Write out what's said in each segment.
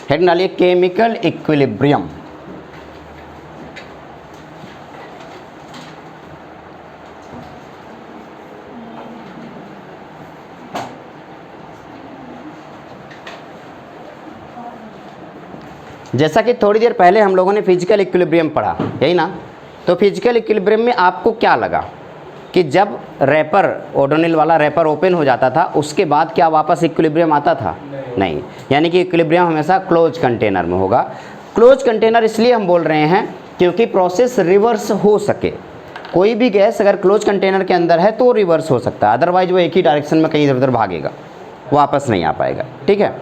Heading डालिए chemical equilibrium. जैसा कि थोड़ी देर पहले हम लोगों ने फिजिकल इक्विलिब्रियम पढ़ा, यही ना। तो फिजिकल इक्विलिब्रियम में आपको क्या लगा कि जब रैपर, ओडोनिल वाला रैपर ओपन हो जाता था उसके बाद क्या वापस इक्विलिब्रियम आता था? नहीं। यानी कि इक्विलिब्रियम हमेशा क्लोज कंटेनर में होगा। क्लोज कंटेनर इसलिए हम बोल रहे हैं क्योंकि प्रोसेस रिवर्स हो सके। कोई भी गैस अगर क्लोज कंटेनर के अंदर है तो रिवर्स हो सकता है, अदरवाइज वो एक ही डायरेक्शन में कहीं इधर उधर भागेगा, वापस नहीं आ पाएगा। ठीक है,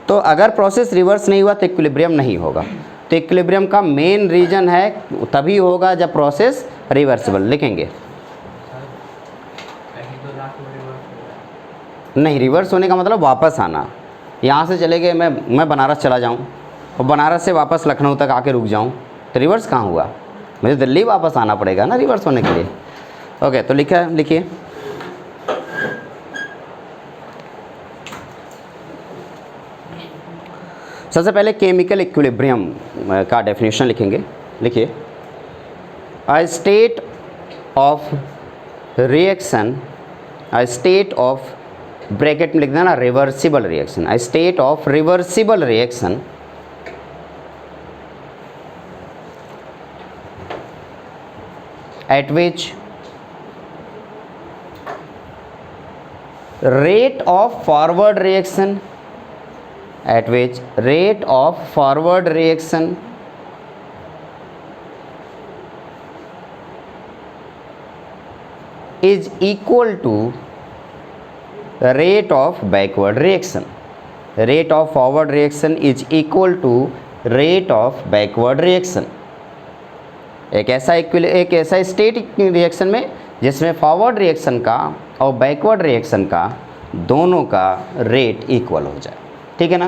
तो अगर प्रोसेस रिवर्स नहीं हुआ तो इक्विलिब्रियम नहीं होगा। तो इक्विलिब्रियम का मेन रीजन है तभी होगा जब प्रोसेस रिवर्सिबल। लिखेंगे नहीं, रिवर्स होने का मतलब वापस आना। यहाँ से चले गए, मैं बनारस चला जाऊँ और बनारस से वापस लखनऊ तक आके रुक जाऊँ तो रिवर्स कहाँ हुआ? मुझे दिल्ली वापस आना पड़ेगा ना रिवर्स होने के लिए। ओके, तो लिखिए सबसे पहले केमिकल इक्विलिब्रियम का डेफिनेशन लिखेंगे। लिखिए a state of reaction, a state of, bracket में लिख देना reversible reaction, a state of reversible reaction at which rate of forward reaction, at which rate of forward reaction is equal to rate of backward reaction. Rate of forward reaction is equal to rate of backward reaction. एक ऐसा state reaction में जिसमें forward reaction का और backward reaction का दोनों का rate equal हो जाए। ठीक है ना,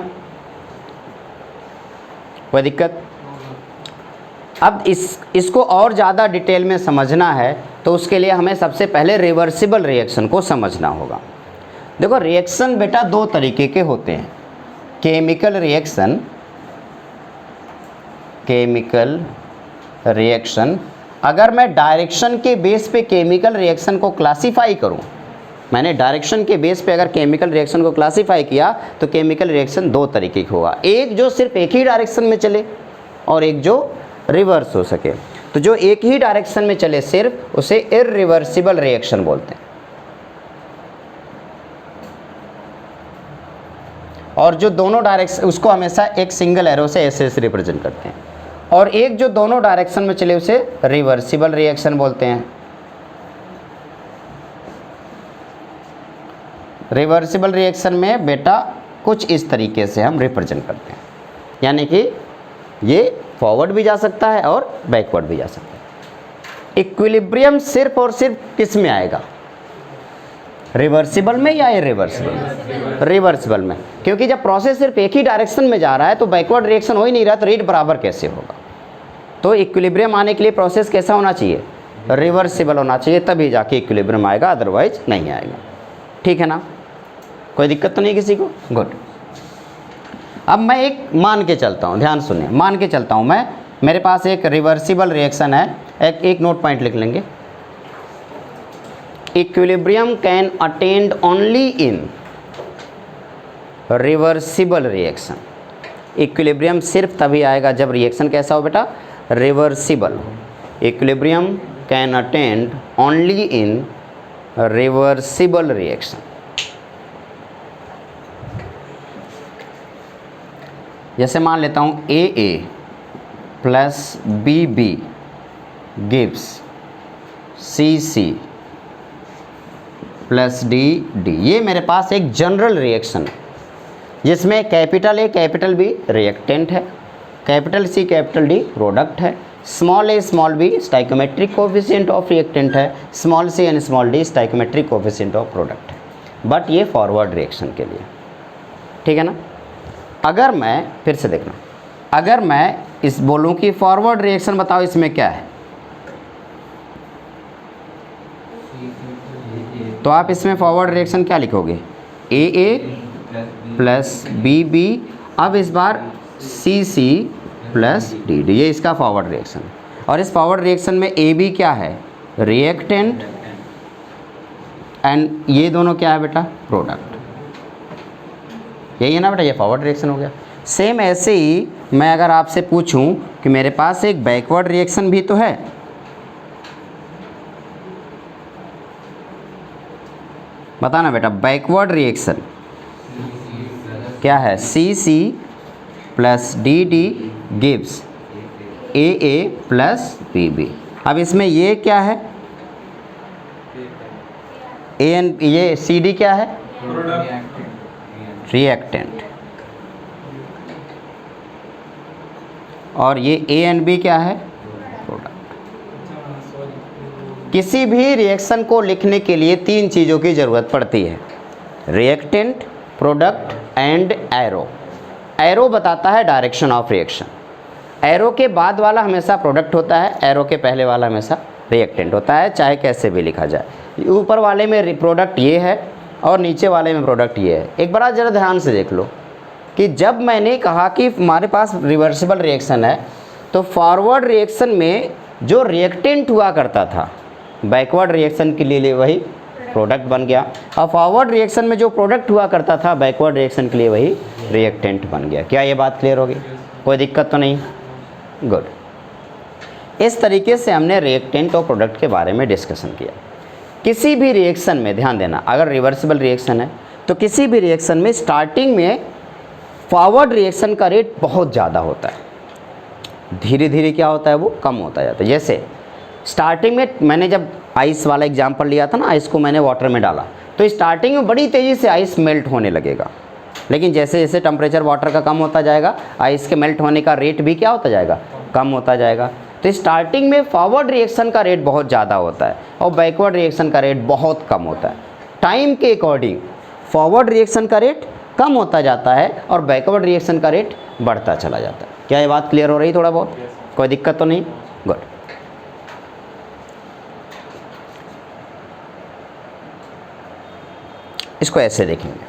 कोई दिक्कत? अब इसको और ज़्यादा डिटेल में समझना है तो उसके लिए हमें सबसे पहले रिवर्सिबल रिएक्शन को समझना होगा। देखो रिएक्शन बेटा दो तरीके के होते हैं, केमिकल रिएक्शन, केमिकल रिएक्शन। अगर मैं डायरेक्शन के बेस पे केमिकल रिएक्शन को क्लासिफाई करूं, मैंने डायरेक्शन के बेस पे अगर केमिकल रिएक्शन को क्लासिफाई किया तो केमिकल रिएक्शन दो तरीके का होगा, एक जो सिर्फ एक ही डायरेक्शन में चले और एक जो रिवर्स हो सके। तो जो एक ही डायरेक्शन में चले सिर्फ, उसे इररिवर्सिबल रिएक्शन बोलते हैं। और जो दोनों डायरेक्शन, उसको हमेशा एक सिंगल एरो से ऐसे रिप्रेजेंट करते हैं। और एक जो दोनों डायरेक्शन में चले उसे रिवर्सिबल रिएक्शन बोलते हैं। रिवर्सिबल रिएक्शन में बेटा कुछ इस तरीके से हम रिप्रेजेंट करते हैं, यानी कि ये फॉरवर्ड भी जा सकता है और बैकवर्ड भी जा सकता है। इक्विलिब्रियम सिर्फ और सिर्फ किस में आएगा? रिवर्सिबल में या इररिवर्सिबल में? रिवर्सिबल में, क्योंकि जब प्रोसेस सिर्फ एक ही डायरेक्शन में जा रहा है तो बैकवर्ड रिएक्शन हो ही नहीं रहा, तो रेट बराबर कैसे होगा? तो इक्विलिब्रियम आने के लिए प्रोसेस कैसा होना चाहिए? रिवर्सिबल होना चाहिए, तभी जाके इक्विलिब्रियम आएगा, अदरवाइज नहीं आएगा। ठीक है ना, कोई दिक्कत तो नहीं किसी को? गुड। अब मैं एक मान के चलता हूँ, ध्यान सुनिए, मान के चलता हूँ मैं, मेरे पास एक रिवर्सिबल रिएक्शन है। एक नोट पॉइंट लिख लेंगे, equilibrium can attend only in reversible reaction. Equilibrium सिर्फ तभी आएगा जब रिएक्शन कैसा हो बेटा? रिवर्सिबल हो। Equilibrium can attend only in reversible reaction. जैसे मान लेता हूँ AA plus BB gives CC plus D। ये मेरे पास एक जनरल रिएक्शन है जिसमें capital A capital B reactant है, capital C capital D product है, small a small b stoichiometric coefficient of reactant है, small c and small d stoichiometric coefficient of product है। बट ये फॉरवर्ड रिएक्शन के लिए, ठीक है ना। अगर मैं फिर से देखना, अगर मैं इस बोलूँ कि फॉरवर्ड रिएक्शन बताओ इसमें क्या है, तो आप इसमें फॉरवर्ड रिएक्शन क्या लिखोगे? AA plus BB। अब इस बार CC प्लस DD, ये इसका फॉरवर्ड रिएक्शन। और इस फॉरवर्ड रिएक्शन में AB क्या है, रिएक्टेंट, एंड ये दोनों क्या है बेटा, प्रोडक्ट। यही है ना बेटा, ये फॉरवर्ड रिएक्शन हो गया। सेम ऐसे ही मैं अगर आपसे पूछूं कि मेरे पास एक बैकवर्ड रिएक्शन भी तो है, बताना बेटा, बैकवर्ड रिएक्शन क्या है, CC plus DD gives AA plus BB। अब इसमें ये क्या है, ये CD क्या है, रिएक्टेंट, और ये A&B क्या है, प्रोडक्ट। किसी भी रिएक्शन को लिखने के लिए तीन चीज़ों की ज़रूरत पड़ती है, reactant, product and arrow. Arrow बताता है डायरेक्शन ऑफ रिएक्शन। एरो के बाद वाला हमेशा प्रोडक्ट होता है, एरो के पहले वाला हमेशा रिएक्टेंट होता है, चाहे कैसे भी लिखा जाए। ऊपर वाले में प्रोडक्ट ये है और नीचे वाले में प्रोडक्ट ये है। एक बार ज़रा ध्यान से देख लो कि जब मैंने कहा कि हमारे पास रिवर्सिबल रिएक्शन है, तो फॉरवर्ड रिएक्शन में जो रिएक्टेंट हुआ करता था, बैकवर्ड रिएक्शन के लिए वही प्रोडक्ट बन गया, और फॉरवर्ड रिएक्शन में जो प्रोडक्ट हुआ करता था, बैकवर्ड रिएक्शन के लिए वही रिएक्टेंट बन गया। क्या ये बात क्लियर होगी, कोई दिक्कत तो नहीं? गुड। इस तरीके से हमने रिएक्टेंट और प्रोडक्ट के बारे में डिस्कशन किया। किसी भी रिएक्शन में ध्यान देना, अगर रिवर्सिबल रिएक्शन है तो किसी भी रिएक्शन में स्टार्टिंग में फॉरवर्ड रिएक्शन का रेट बहुत ज़्यादा होता है, धीरे धीरे क्या होता है, वो कम होता जाता है। जैसे स्टार्टिंग में मैंने जब आइस वाला एग्जांपल लिया था ना, आइस को मैंने वाटर में डाला, तो स्टार्टिंग में बड़ी तेज़ी से आइस मेल्ट होने लगेगा, लेकिन जैसे जैसे टेम्परेचर वाटर का कम होता जाएगा, आइस के मेल्ट होने का रेट भी क्या होता जाएगा, कम होता जाएगा। तो स्टार्टिंग में फॉरवर्ड रिएक्शन का रेट बहुत ज़्यादा होता है और बैकवर्ड रिएक्शन का रेट बहुत कम होता है। टाइम के अकॉर्डिंग फॉरवर्ड रिएक्शन का रेट कम होता जाता है और बैकवर्ड रिएक्शन का रेट बढ़ता चला जाता है। क्या ये बात क्लियर हो रही थोड़ा बहुत, कोई दिक्कत तो नहीं? गुड। इसको ऐसे देखेंगे,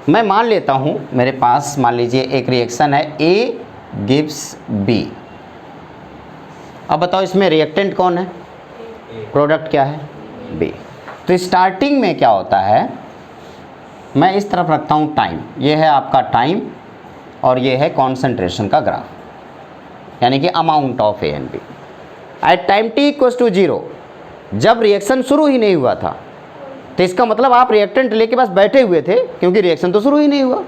मैं मान लेता हूँ मेरे पास, मान लीजिए एक रिएक्शन है A गिव्स B। अब बताओ इसमें रिएक्टेंट कौन है, प्रोडक्ट क्या है, B। तो स्टार्टिंग में क्या होता है, मैं इस तरफ रखता हूँ टाइम, ये है आपका टाइम और ये है कॉन्सेंट्रेशन का ग्राफ, यानी कि amount of A and B at time t equals to 0। जब रिएक्शन शुरू ही नहीं हुआ था, तो इसका मतलब आप रिएक्टेंट लेके पास बैठे हुए थे, क्योंकि रिएक्शन तो शुरू ही नहीं हुआ।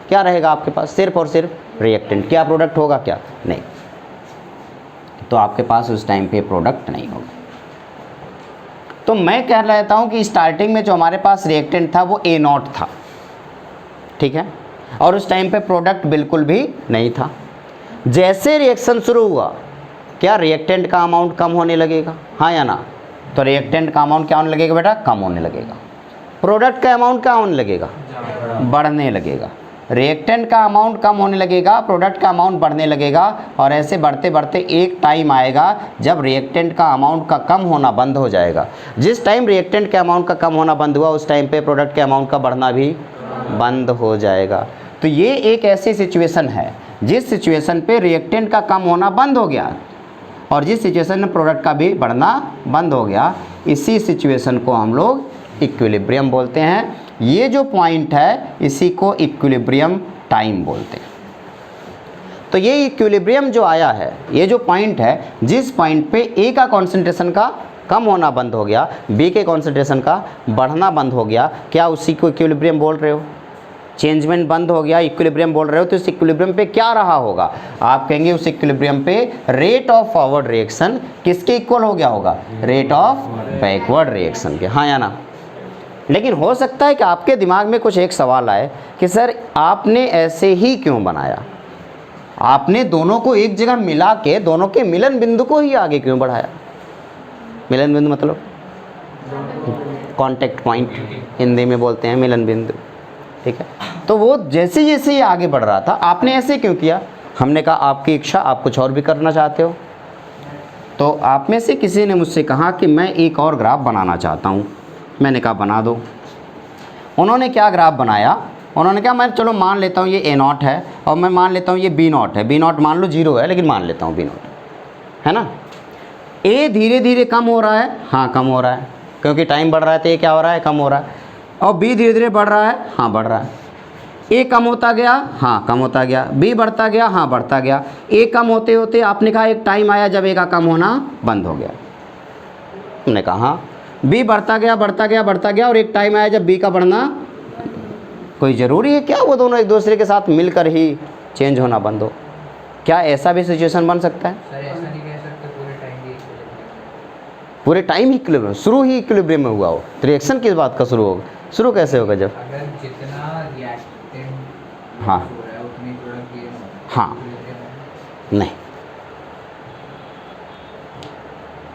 क्या रहेगा आपके पास, सिर्फ और सिर्फ रिएक्टेंट। क्या प्रोडक्ट होगा, क्या नहीं, तो आपके पास उस टाइम पे प्रोडक्ट नहीं होगा। तो मैं कह लेता हूँ कि स्टार्टिंग में जो हमारे पास रिएक्टेंट था वो A0 था, ठीक है, और उस टाइम पे प्रोडक्ट बिल्कुल भी नहीं था। जैसे रिएक्शन शुरू हुआ, क्या रिएक्टेंट का अमाउंट कम होने लगेगा, हाँ या ना? तो रिएक्टेंट का अमाउंट क्या होने लगेगा बेटा, कम होने लगेगा। प्रोडक्ट का अमाउंट क्या होने लगेगा, बढ़ने लगेगा। रिएक्टेंट का अमाउंट कम होने लगेगा, प्रोडक्ट का अमाउंट बढ़ने लगेगा, और ऐसे बढ़ते बढ़ते एक टाइम आएगा जब रिएक्टेंट का अमाउंट का कम होना बंद हो जाएगा। जिस टाइम रिएक्टेंट के अमाउंट का कम होना बंद हुआ, उस टाइम पे प्रोडक्ट के अमाउंट का बढ़ना भी बंद हो जाएगा। तो ये एक ऐसी सिचुएशन है जिस सिचुएशन पे रिएक्टेंट का कम होना बंद हो गया और जिस सिचुएशन में प्रोडक्ट का भी बढ़ना बंद हो गया, इसी सिचुएशन को हम लोग इक्विलिब्रियम बोलते हैं। ये जो पॉइंट है इसी को इक्विलिब्रियम टाइम बोलते हैं। तो ये इक्विलिब्रियम जो आया है, ये जो पॉइंट है, जिस पॉइंट पे ए का कॉन्सेंट्रेशन का कम होना बंद हो गया, बी के कॉन्सेंट्रेशन का बढ़ना बंद हो गया, क्या उसी को इक्विलिब्रियम बोल रहे हो? चेंजमेंट बंद हो गया, इक्विलिब्रियम बोल रहे हो, तो इस इक्विलिब्रियम पे क्या रहा होगा? आप कहेंगे उस इक्विलिब्रियम पे रेट ऑफ फॉरवर्ड रिएक्शन किसके इक्वल हो गया होगा? रेट ऑफ बैकवर्ड रिएक्शन के, हाँ या ना? लेकिन हो सकता है कि आपके दिमाग में कुछ एक सवाल आए कि सर आपने ऐसे ही क्यों बनाया, आपने दोनों को एक जगह मिला के दोनों के मिलन बिंदु को ही आगे क्यों बढ़ाया? मिलन बिंदु मतलब कॉन्टेक्ट पॉइंट, हिंदी में बोलते हैं मिलन बिंदु, ठीक है। तो वो जैसे जैसे ये आगे बढ़ रहा था, आपने ऐसे क्यों किया? हमने कहा आपकी इच्छा, आप कुछ और भी करना चाहते हो। तो आप में से किसी ने मुझसे कहा कि मैं एक और ग्राफ बनाना चाहता हूँ। मैंने कहा बना दो। उन्होंने क्या ग्राफ बनाया उन्होंने कहा मैं चलो मान लेता हूँ ये ए नॉट है और मैं मान लेता हूँ ये बी नॉट है, बी नॉट मान लो 0 है लेकिन मान लेता हूँ बी नॉट है ना। ए धीरे धीरे कम हो रहा है, हाँ कम हो रहा है क्योंकि टाइम बढ़ रहा है तो ये क्या हो रहा है, कम हो रहा है। और बी धीरे धीरे बढ़ रहा है, हाँ बढ़ रहा है। ए कम होता गया, हाँ कम होता गया। बी बढ़ता गया, हाँ बढ़ता गया। ए कम होते होते आपने कहा एक टाइम आया जब ए का कम होना बंद हो गया। हमने कहा हाँ, बी बढ़ता गया बढ़ता गया बढ़ता गया और एक टाइम आया जब बी का बढ़ना, कोई ज़रूरी है क्या वो दोनों एक दूसरे के साथ मिलकर ही चेंज होना बंद हो? क्या ऐसा भी सिचुएशन बन सकता है? सर ऐसा नहीं कह सकते पूरे टाइम ही इक्विलिब्रियम, शुरू ही इक्विलिब्रियम में हुआ हो तो रिएक्शन किस बात का शुरू होगा? शुरू कैसे होगा जब अगर जितना रिएक्टेंट हाँ हो रहा है उतनी प्रोडक्ट गेन हो रहा है। हाँ नहीं,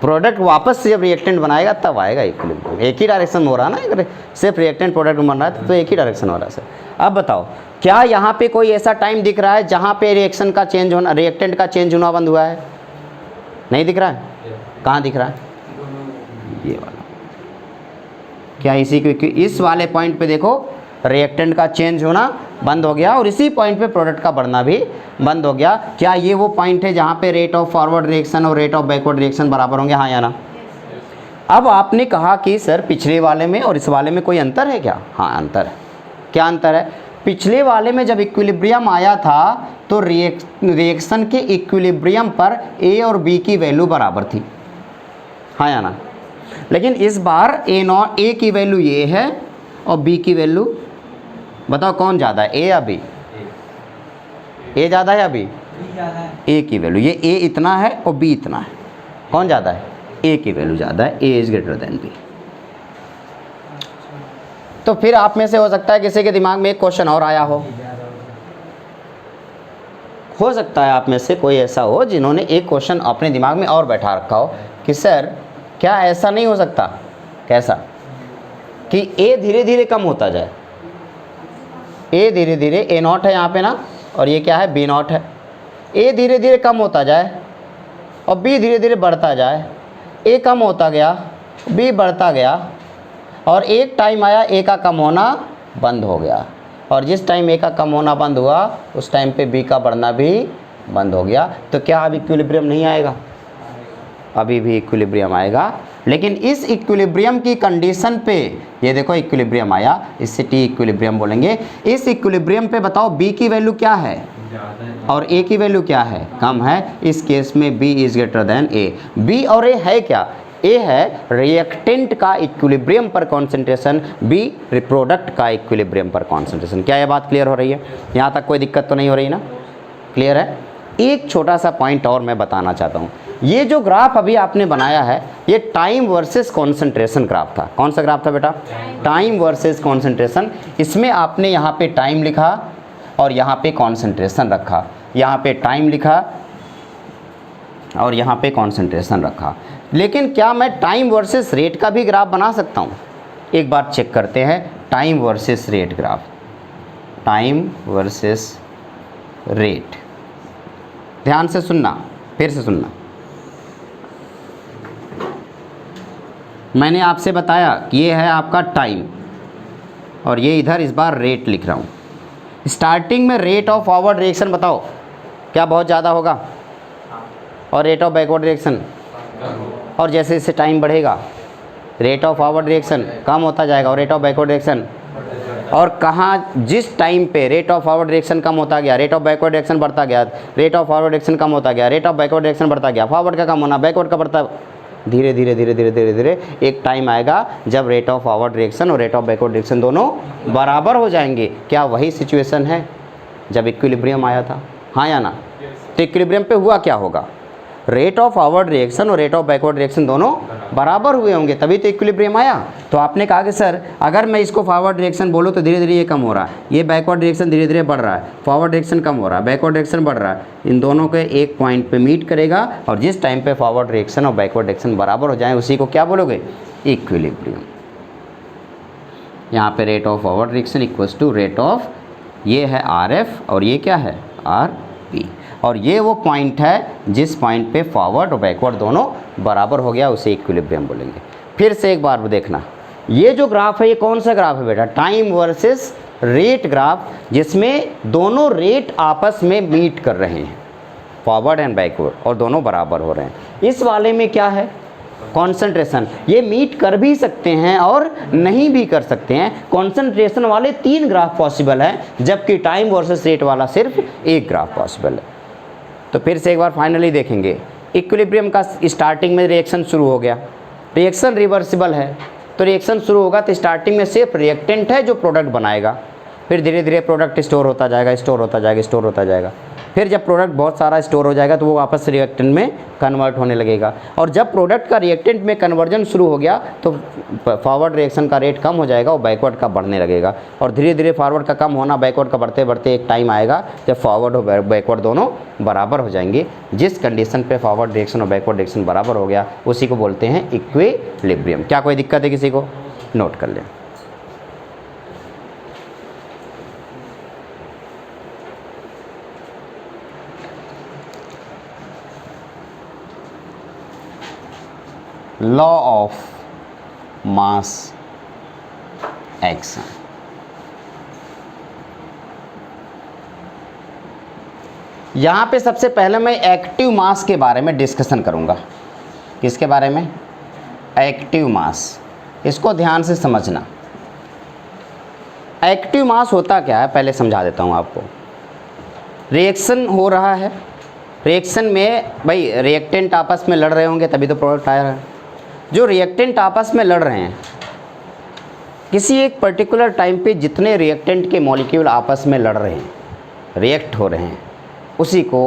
प्रोडक्ट वापस से जब रिएक्टेंट बनाएगा तब आएगा इक्विलिब्रियम। एक ही डायरेक्शन में हो रहा है ना, अगर सिर्फ रिएक्टेंट प्रोडक्ट बन रहा है तो एक ही डायरेक्शन हो रहा है सर। अब बताओ क्या यहाँ पे कोई ऐसा टाइम दिख रहा है जहाँ पे रिएक्शन का चेंज होना, रिएक्टेंट का चेंज होना बंद हुआ है? नहीं दिख रहा है। कहाँ दिख रहा है? ये वाला। क्या इसी को इस वाले पॉइंट पे देखो रिएक्टेंट का चेंज होना बंद हो गया और इसी पॉइंट पे प्रोडक्ट का बढ़ना भी बंद हो गया। क्या ये वो पॉइंट है जहाँ पे रेट ऑफ फॉरवर्ड रिएक्शन और रेट ऑफ बैकवर्ड रिएक्शन बराबर होंगे, हाँ या ना? अब आपने कहा कि सर पिछले वाले में और इस वाले में कोई अंतर है क्या? हाँ अंतर है। क्या अंतर है? पिछले वाले में जब इक्विलिब्रियम आया था तो रिएक्शन के इक्विलिब्रियम पर ए और बी की वैल्यू बराबर थी, हाँ या ना? लेकिन इस बार ए की वैल्यू ये है और बी की वैल्यू, बताओ कौन ज़्यादा है, ए या बी? ए ज़्यादा है या बी? ए की वैल्यू, ये ए इतना है और बी इतना है, कौन ज़्यादा है? ए की वैल्यू ज़्यादा है, A is greater than B. तो फिर आप में से हो सकता है किसी के दिमाग में एक क्वेश्चन और आया हो सकता है आप में से कोई ऐसा हो जिन्होंने एक क्वेश्चन अपने दिमाग में और बैठा रखा हो कि सर क्या ऐसा नहीं हो सकता, कैसा कि ए धीरे धीरे कम होता जाए, ए धीरे धीरे, ए नॉट है यहाँ पे ना और ये क्या है, बी नॉट है। ए धीरे धीरे कम होता जाए और बी धीरे धीरे बढ़ता जाए। ए कम होता गया, बी बढ़ता गया और एक टाइम आया ए का कम होना बंद हो गया और जिस टाइम ए का कम होना बंद हुआ उस टाइम पे बी का बढ़ना भी बंद हो गया। तो क्या अब इक्विलिब्रियम नहीं आएगा? अभी भी इक्विलिब्रियम आएगा, लेकिन इस इक्विलिब्रियम की कंडीशन पे, ये देखो इक्विलिब्रियम आया, इससे टी इक्विलिब्रियम बोलेंगे। इस इक्विलिब्रियम पे बताओ बी की वैल्यू क्या है और ए की वैल्यू क्या है, कम है। इस केस में B is greater than A. B और ए है क्या? ए है रिएक्टेंट का इक्विलिब्रियम पर कॉन्सेंट्रेशन, बी प्रोडक्ट का इक्विलिब्रियम पर कॉन्सेंट्रेशन। क्या ये बात क्लियर हो रही है? यहाँ तक कोई दिक्कत तो नहीं हो रही ना? क्लियर है। एक छोटा सा पॉइंट और मैं बताना चाहता हूँ। ये जो ग्राफ अभी आपने बनाया है ये टाइम वर्सेस कॉन्सेंट्रेशन ग्राफ था। कौन सा ग्राफ था बेटा? Time versus concentration. इसमें आपने यहाँ पे टाइम लिखा और यहाँ पे कॉन्सेंट्रेशन रखा, यहाँ पे टाइम लिखा और यहाँ पे कॉन्सेंट्रेशन रखा। लेकिन क्या मैं टाइम वर्सेस रेट का भी ग्राफ बना सकता हूँ? एक बार चेक करते हैं। Time versus rate graph, time versus rate. ध्यान से सुनना, फिर से सुनना। मैंने आपसे बताया कि ये है आपका टाइम और ये इधर इस बार रेट लिख रहा हूँ। स्टार्टिंग में रेट ऑफ फॉरवर्ड रिएक्शन बताओ क्या बहुत ज़्यादा होगा और रेट ऑफ बैकवर्ड रिएक्शन, और जैसे जैसे टाइम बढ़ेगा रेट ऑफ फॉरवर्ड रिएक्शन कम होता जाएगा और रेट ऑफ बैकवर्ड रिएक्शन, और कहाँ जिस टाइम पे रेट ऑफ फॉरवर्ड रिएक्शन कम होता गया रेट ऑफ बैकवर्ड रिएक्शन बढ़ता गया, रेट ऑफ फॉरवर्ड रिएक्शन कम होता गया रेट ऑफ बैकवर्ड रिएक्शन बढ़ता गया। फॉरवर्ड का कम होना, बैकवर्ड का बढ़ता, धीरे धीरे धीरे धीरे धीरे धीरे एक टाइम आएगा जब रेट ऑफ फॉरवर्ड रिएक्शन और रेट ऑफ बैकवर्ड रिएक्शन दोनों बराबर हो जाएंगे। क्या वही सिचुएशन है जब इक्विलिब्रियम आया था, हाँ या ना? तो इक्विलिब्रियम पे हुआ क्या होगा? रेट ऑफ फॉरवर्ड रिएक्शन और रेट ऑफ बैकवर्ड रिएक्शन दोनों बराबर हुए होंगे, तभी तो इक्विलिब्रियम आया। तो आपने कहा कि सर अगर मैं इसको फॉरवर्ड रिएक्शन बोलूँ तो धीरे धीरे ये कम हो रहा है, ये बैकवर्ड रिएक्शन धीरे धीरे बढ़ रहा है, फॉरवर्ड रिएक्शन कम हो रहा है, बैकवर्ड रिएक्शन बढ़ रहा है, इन दोनों के एक पॉइंट पे मीट करेगा और जिस टाइम पे फॉरवर्ड रिएक्शन और बैकवर्ड रिएक्शन बराबर हो जाए उसी को क्या बोलोगे? इक्विलिब्रियम। यहाँ पे rate of forward reaction equals to rate of, ये है RF और ये क्या है RP, और ये वो पॉइंट है जिस पॉइंट पे फॉरवर्ड और बैकवर्ड दोनों बराबर हो गया, उसे इक्विलिब्रियम बोलेंगे। फिर से एक बार देखना, ये जो ग्राफ है ये कौन सा ग्राफ है बेटा? टाइम वर्सेस रेट ग्राफ जिसमें दोनों रेट आपस में मीट कर रहे हैं, फॉरवर्ड एंड बैकवर्ड, और दोनों बराबर हो रहे हैं। इस वाले में क्या है, कॉन्सेंट्रेशन। ये मीट कर भी सकते हैं और नहीं भी कर सकते हैं। कॉन्सेंट्रेशन वाले 3 ग्राफ पॉसिबल हैं, जबकि टाइम वर्सेस रेट वाला सिर्फ 1 ग्राफ पॉसिबल है। तो फिर से एक बार फाइनली देखेंगे, इक्विलिब्रियम का स्टार्टिंग में रिएक्शन शुरू हो गया, रिएक्शन रिवर्सिबल है, तो रिएक्शन शुरू होगा तो स्टार्टिंग में सिर्फ रिएक्टेंट है जो प्रोडक्ट बनाएगा, फिर धीरे धीरे प्रोडक्ट स्टोर होता जाएगा, स्टोर होता जाएगा, स्टोर होता जाएगा। फिर जब प्रोडक्ट बहुत सारा स्टोर हो जाएगा तो वो वापस रिएक्टेंट में कन्वर्ट होने लगेगा, और जब प्रोडक्ट का रिएक्टेंट में कन्वर्जन शुरू हो गया तो फॉरवर्ड रिएक्शन का रेट कम हो जाएगा और बैकवर्ड का बढ़ने लगेगा, और धीरे धीरे फॉरवर्ड का कम होना, बैकवर्ड का बढ़ते बढ़ते एक टाइम आएगा जब फॉरवर्ड और बैकवर्ड दोनों बराबर हो जाएंगे। जिस कंडीशन पे फॉरवर्ड रिएक्शन और बैकवर्ड रिएक्शन बराबर हो गया उसी को बोलते हैं इक्विलिब्रियम। क्या कोई दिक्कत है किसी को? नोट कर लें। Law of mass action. यहाँ पे सबसे पहले मैं एक्टिव मास के बारे में डिस्कशन करूँगा। किसके बारे में? Active mass. इसको ध्यान से समझना। एक्टिव मास होता क्या है पहले समझा देता हूँ आपको। रिएक्शन हो रहा है, रिएक्शन में भाई रिएक्टेंट आपस में लड़ रहे होंगे तभी तो प्रोडक्ट आया है। जो रिएक्टेंट आपस में लड़ रहे हैं, किसी एक पर्टिकुलर टाइम पे जितने रिएक्टेंट के मॉलिक्यूल आपस में लड़ रहे हैं, रिएक्ट हो रहे हैं, उसी को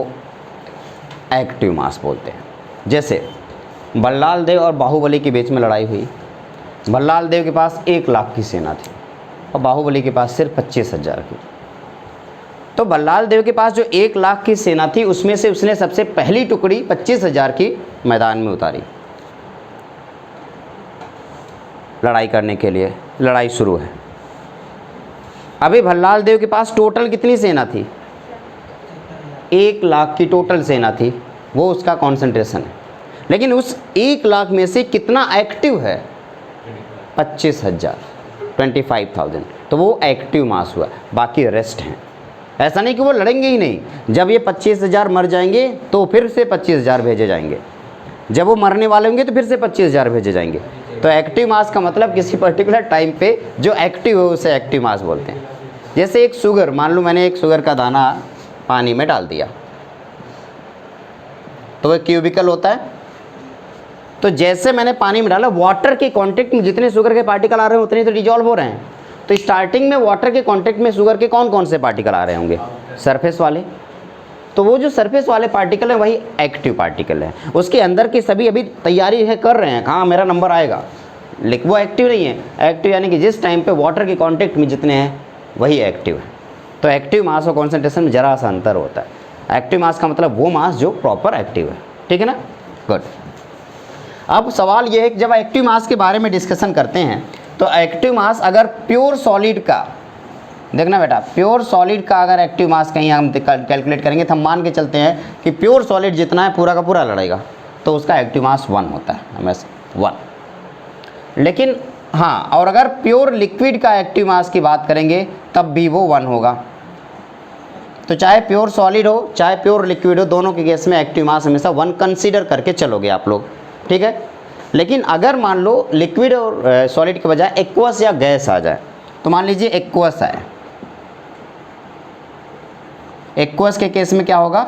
एक्टिव मास बोलते हैं। जैसे बल्लाल देव और बाहुबली के बीच में लड़ाई हुई। बल्लाल देव के पास 1 लाख की सेना थी और बाहुबली के पास सिर्फ 25,000 की। तो बल्लाल देव के पास जो 1 लाख की सेना थी उसमें से उसने सबसे पहली टुकड़ी 25,000 की मैदान में उतारी लड़ाई करने के लिए। लड़ाई शुरू है। अभी बल्लाल देव के पास टोटल कितनी सेना थी? 1 लाख की टोटल सेना थी, वो उसका कॉन्सेंट्रेशन है। लेकिन उस 1 लाख में से कितना एक्टिव है? 25,000, 25,000। तो वो एक्टिव मास हुआ, बाकी रेस्ट हैं। ऐसा नहीं कि वो लड़ेंगे ही नहीं, जब ये 25,000 मर जाएंगे तो फिर से 25,000 भेजे जाएंगे, जब वो मरने वाले होंगे तो फिर से 25,000 भेजे जाएंगे। तो एक्टिव मास का मतलब किसी पर्टिकुलर टाइम पे जो एक्टिव हो उसे एक्टिव मास बोलते हैं। जैसे एक शुगर, मान लो मैंने एक शुगर का दाना पानी में डाल दिया तो वह क्यूबिकल होता है। तो जैसे मैंने पानी में डाला, वाटर के कांटेक्ट में जितने शुगर के पार्टिकल आ रहे हैं उतने तो डिजॉल्व हो रहे हैं। तो स्टार्टिंग में वाटर के कांटेक्ट में शुगर के कौन कौन से पार्टिकल आ रहे होंगे? सरफेस वाले। तो वो जो सरफेस वाले पार्टिकल है वही एक्टिव पार्टिकल है। उसके अंदर की सभी अभी तैयारी है, कर रहे हैं, हाँ मेरा नंबर आएगा, लेकिन वो एक्टिव नहीं है। एक्टिव यानी कि जिस टाइम पे वाटर के कांटेक्ट में जितने हैं वही एक्टिव है। तो एक्टिव मास और कॉन्सेंट्रेशन में ज़रा सा अंतर होता है। एक्टिव मास का मतलब वो मास जो प्रॉपर एक्टिव है, ठीक है ना? गुड। अब सवाल ये है कि जब एक्टिव मास के बारे में डिस्कशन करते हैं तो एक्टिव मास अगर प्योर सॉलिड का, देखना बेटा, प्योर सॉलिड का अगर एक्टिव मास कहीं हम कैलकुलेट करेंगे तो हम मान के चलते हैं कि प्योर सॉलिड जितना है पूरा का पूरा लड़ेगा तो उसका एक्टिव मास 1 होता है, हमेशा 1। लेकिन हाँ, और अगर प्योर लिक्विड का एक्टिव मास की बात करेंगे तब भी वो 1 होगा। तो चाहे प्योर सॉलिड हो चाहे प्योर लिक्विड हो, दोनों के केस में एक्टिव मास हमेशा 1 कंसीडर करके चलोगे आप लोग, ठीक है? लेकिन अगर मान लो लिक्विड और सॉलिड के बजाय एक्वस या गैस आ जाए, तो मान लीजिए एक्वस है, एक्वस के केस में क्या होगा?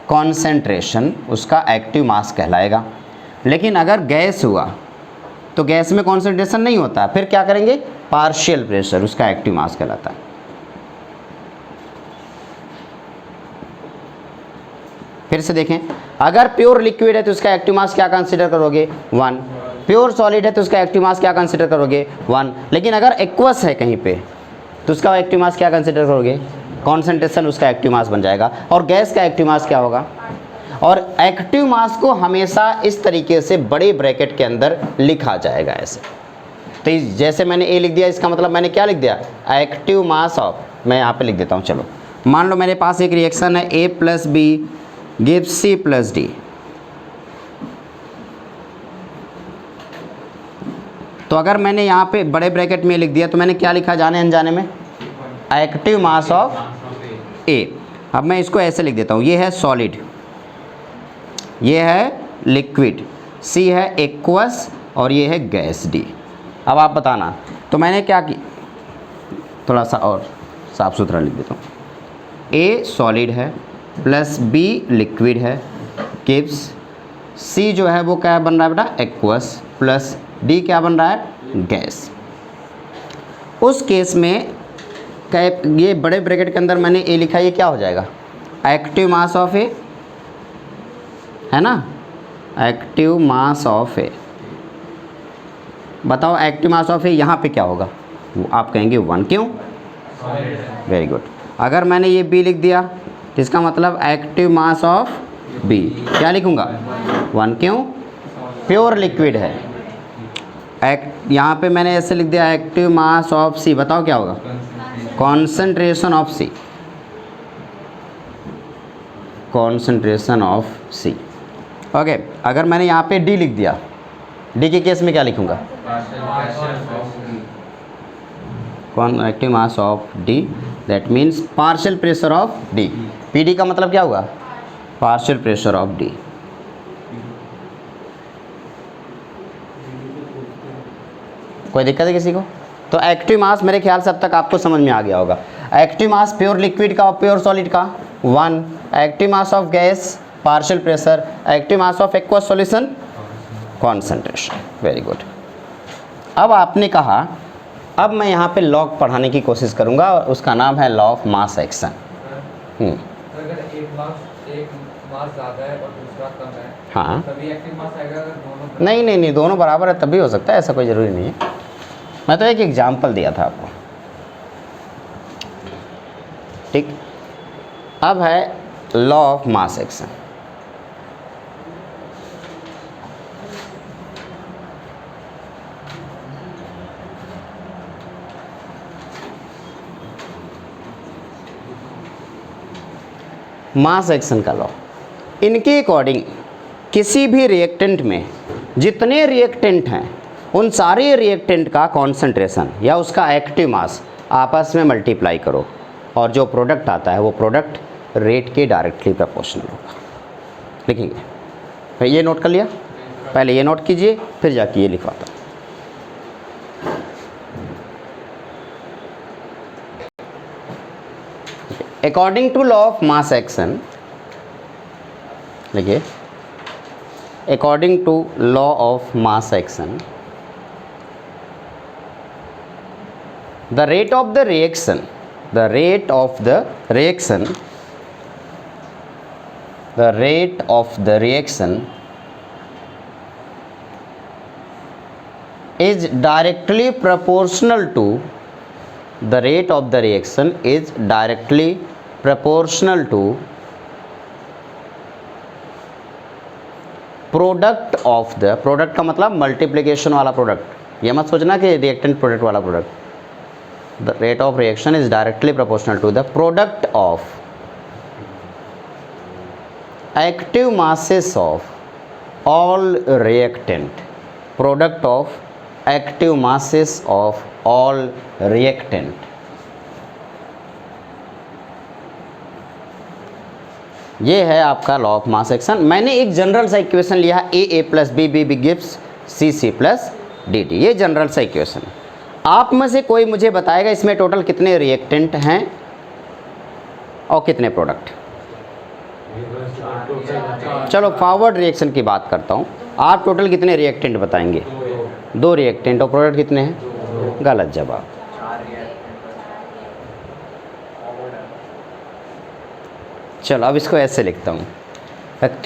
कॉन्सेंट्रेशन उसका एक्टिव मास कहलाएगा। लेकिन अगर गैस हुआ तो गैस में कॉन्सेंट्रेशन नहीं होता, फिर क्या करेंगे? पार्शियल प्रेशर उसका एक्टिव मास कहलाता है। फिर से देखें, अगर प्योर लिक्विड है तो उसका एक्टिव मास क्या कंसीडर करोगे? 1। प्योर सॉलिड है तो उसका एक्टिव मास क्या कंसीडर करोगे? 1। लेकिन अगर एक्वस है कहीं पे तो उसका एक्टिव मास क्या कंसीडर करोगे? कॉन्सेंट्रेशन उसका एक्टिव मास बन जाएगा। और गैस का एक्टिव मास क्या होगा? और एक्टिव मास को हमेशा इस तरीके से बड़े ब्रैकेट के अंदर लिखा जाएगा ऐसे। तो जैसे मैंने ए लिख दिया, इसका मतलब मैंने क्या लिख दिया? एक्टिव मास ऑफ, मैं यहाँ पे लिख देता हूँ। चलो मान लो मेरे पास एक रिएक्शन है A + B gives C + D। तो अगर मैंने यहाँ पे बड़े ब्रैकेट में लिख दिया तो मैंने क्या लिखा जाने अनजाने में? एक्टिव मास ऑफ ए। अब मैं इसको ऐसे लिख देता हूँ, ये है सॉलिड, ये है लिक्विड, सी है एक्वस और ये है गैस डी। अब आप बताना, तो मैंने क्या की, थोड़ा सा और साफ सुथरा लिख देता हूँ, ए सॉलिड है प्लस बी लिक्विड है गिव्स सी जो है वो क्या बन रहा है बेटा, एक्वस, प्लस डी क्या बन रहा है, गैस। उस केस में ये बड़े ब्रैकेट के अंदर मैंने ए लिखा, ये क्या हो जाएगा, एक्टिव मास ऑफ ए, है ना, एक्टिव मास ऑफ ए। बताओ एक्टिव मास ऑफ ए यहाँ पे क्या होगा, आप कहेंगे 1, क्यों, वेरी गुड। अगर मैंने ये बी लिख दिया तो इसका मतलब एक्टिव मास ऑफ बी क्या लिखूँगा, 1, क्यों, प्योर लिक्विड है। यहाँ पे मैंने ऐसे लिख दिया एक्टिव मास ऑफ सी, बताओ क्या होगा, concentration of C, concentration of C. Okay, अगर मैंने यहाँ पे डी लिख दिया, डी के केस में क्या लिखूँगा, कौन, active mass of D, that means partial pressure of D. P D का मतलब क्या हुआ, पार्शियल प्रेशर ऑफ डी। कोई दिक्कत है किसी को? तो एक्टिव मास मेरे ख्याल से अब तक आपको समझ में आ गया होगा। एक्टिव मास प्योर लिक्विड का और प्योर सॉलिड का 1, active mass of gas partial pressure, active mass of aqueous solution concentration. Very good. अब आपने कहा, अब मैं यहाँ पे लॉ पढ़ाने की कोशिश करूँगा और उसका नाम है लॉ ऑफ मास एक्शन। अगर एक मास ज़्यादा है और दूसरा कम है, हाँ, तभी एक्टिव मास आएगा। अगर दोनों नहीं, दोनों बराबर है तभी हो सकता है, ऐसा कोई ज़रूरी नहीं है। मैं तो एक एग्जाम्पल दिया था आपको, ठीक। अब है law of mass action. Mass action का लॉ, इनके अकॉर्डिंग किसी भी रिएक्टेंट में जितने रिएक्टेंट हैं उन सारे रिएक्टेंट का कॉन्सेंट्रेशन या उसका एक्टिव मास आपस में मल्टीप्लाई करो और जो प्रोडक्ट आता है वो प्रोडक्ट रेट के डायरेक्टली प्रोपोर्शनल होगा। लिखेंगे, फिर ये नोट कर लिया, पहले ये नोट कीजिए फिर जाके ये लिखवाता हूँ। According to law of mass action, लिखिए, according to law of mass action, the rate of the reaction is directly proportional to product of the, product का मतलब मल्टीप्लिकेशन वाला प्रोडक्ट, ये मत सोचना कि रिएक्टेंट प्रोडक्ट वाला product. The rate of reaction is directly proportional to the product of active masses of all reactant, product of active masses of all reactant। ये है आपका लॉ ऑफ मास एक्शन। मैंने एक जनरल सा equation लिया, A plus B B gives C plus D T, ये general सा equation है। आप में से कोई मुझे बताएगा इसमें टोटल कितने रिएक्टेंट हैं और कितने प्रोडक्ट। चलो फॉरवर्ड रिएक्शन की बात करता हूँ, आप टोटल कितने रिएक्टेंट बताएंगे, 2 रिएक्टेंट, और प्रोडक्ट कितने हैं, गलत जवाब। चलो अब इसको ऐसे लिखता हूँ,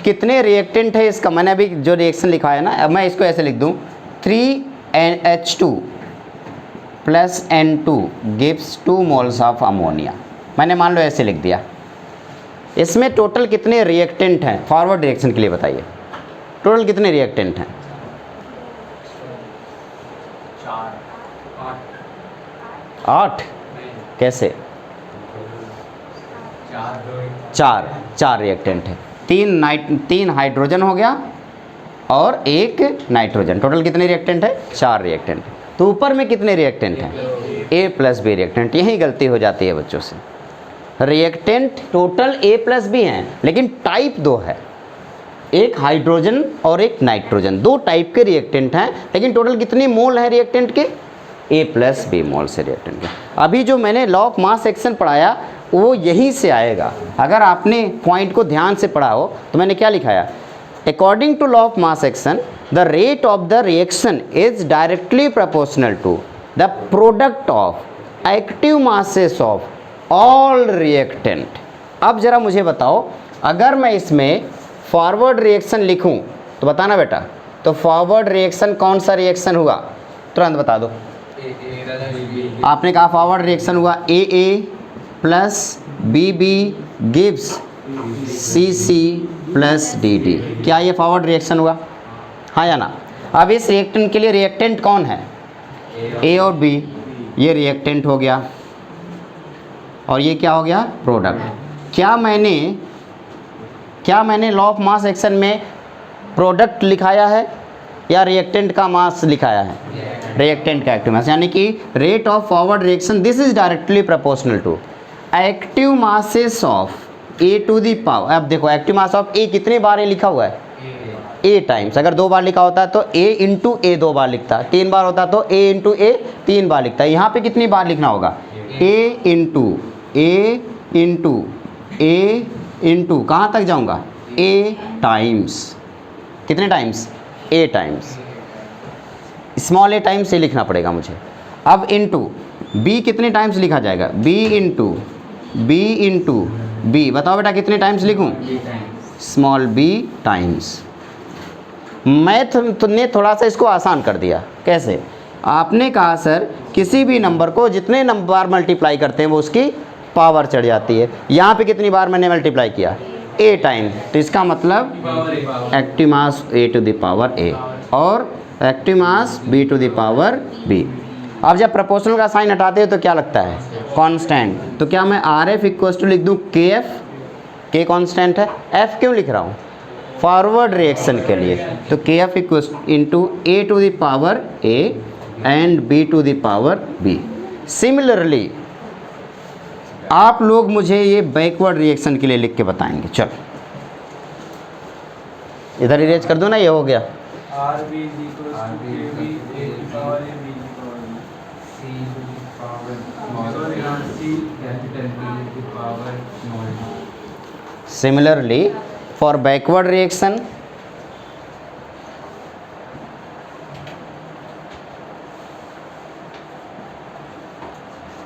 कितने रिएक्टेंट है इसका, मैंने अभी जो रिएक्शन लिखा है ना, अब मैं इसको ऐसे लिख दूँ, 3H2 plus N2 gives 2 moles of ammonia. मैंने मान लो ऐसे लिख दिया। इसमें टोटल कितने रिएक्टेंट हैं, फॉरवर्ड रिएक्शन के लिए बताइए, टोटल कितने रिएक्टेंट हैं? 8। कैसे? 4 रिएक्टेंट है, 3 हाइड्रोजन हो गया और 1 नाइट्रोजन, टोटल कितने रिएक्टेंट है, 4 रिएक्टेंट। तो ऊपर में कितने रिएक्टेंट हैं? ए प्लस बी रिएक्टेंट। यही गलती हो जाती है बच्चों से। Reactant total A plus B हैं, लेकिन टाइप दो है, एक हाइड्रोजन और एक नाइट्रोजन, दो टाइप के रिएक्टेंट हैं, लेकिन टोटल कितनी मोल है रिएक्टेंट के? ए प्लस बी मोल से रिएक्टेंट के। अभी जो मैंने लॉ ऑफ मास सेक्शन पढ़ाया वो यहीं से आएगा। अगर आपने पॉइंट को ध्यान से पढ़ा हो तो मैंने क्या लिखाया? According to law of mass action the rate of the reaction is directly proportional to the product of active masses of all reactant. अब ज़रा मुझे बताओ, अगर मैं इसमें फॉरवर्ड रिएक्शन लिखूं तो बताना बेटा, तो फॉरवर्ड रिएक्शन कौन सा रिएक्शन हुआ? तुरंत बता दो। आपने कहा फॉरवर्ड रिएक्शन हुआ A plus B gives C plus D. क्या ये फॉरवर्ड रिएक्शन हुआ? हाँ या ना? अब इस रिएक्टेंट के लिए रिएक्टेंट कौन है? ए और बी, ये रिएक्टेंट हो गया और ये क्या हो गया? प्रोडक्ट। क्या मैंने लॉ ऑफ मास एक्शन में प्रोडक्ट लिखाया है या रिएक्टेंट का मास लिखाया है? रिएक्टेंट का एक्टिव मास, यानी कि rate of forward reaction this is directly proportional to active masses of A to the power. अब देखो एक्टिव मास ऑफ ए कितने बार ए लिखा हुआ है? ए टाइम्स। अगर 2 बार लिखा होता तो ए इंटू ए 2 बार लिखता, 3 बार होता तो ए इंटू ए 3 बार लिखता। यहाँ पे कितनी बार लिखना होगा? ए इंटू कहाँ तक जाऊँगा? ए टाइम्स। कितने टाइम्स? ए टाइम्स। स्मॉल ए टाइम्स से लिखना पड़ेगा मुझे। अब इंटू बी कितने टाइम्स लिखा जाएगा? B into B. बताओ बेटा कितने टाइम्स लिखूं? Small B times. मैथ ने थोड़ा सा इसको आसान कर दिया। कैसे? आपने कहा सर किसी भी नंबर को जितने बार मल्टीप्लाई करते हैं वो उसकी पावर चढ़ जाती है। यहाँ पे कितनी बार मैंने मल्टीप्लाई किया? A time. तो इसका मतलब active mass A to the power A और active mass B to the power B. अब जब प्रोपोर्शनल का साइन हटाते हो तो क्या लगता है? कांस्टेंट। तो क्या मैं आर एफ इक्वल टू लिख दूँ के एफ? के कांस्टेंट है, एफ क्यों लिख रहा हूँ? फॉरवर्ड रिएक्शन के लिए। तो K F equal into A to the power A and B to the power B. Similarly आप लोग मुझे ये बैकवर्ड रिएक्शन के लिए लिख के बताएंगे। चलो इधर इरेज कर दो ना, ये हो गया। R B equals to K B A की पावर ए बी की power C to the power small C capital B की power small D. Similarly for backward reaction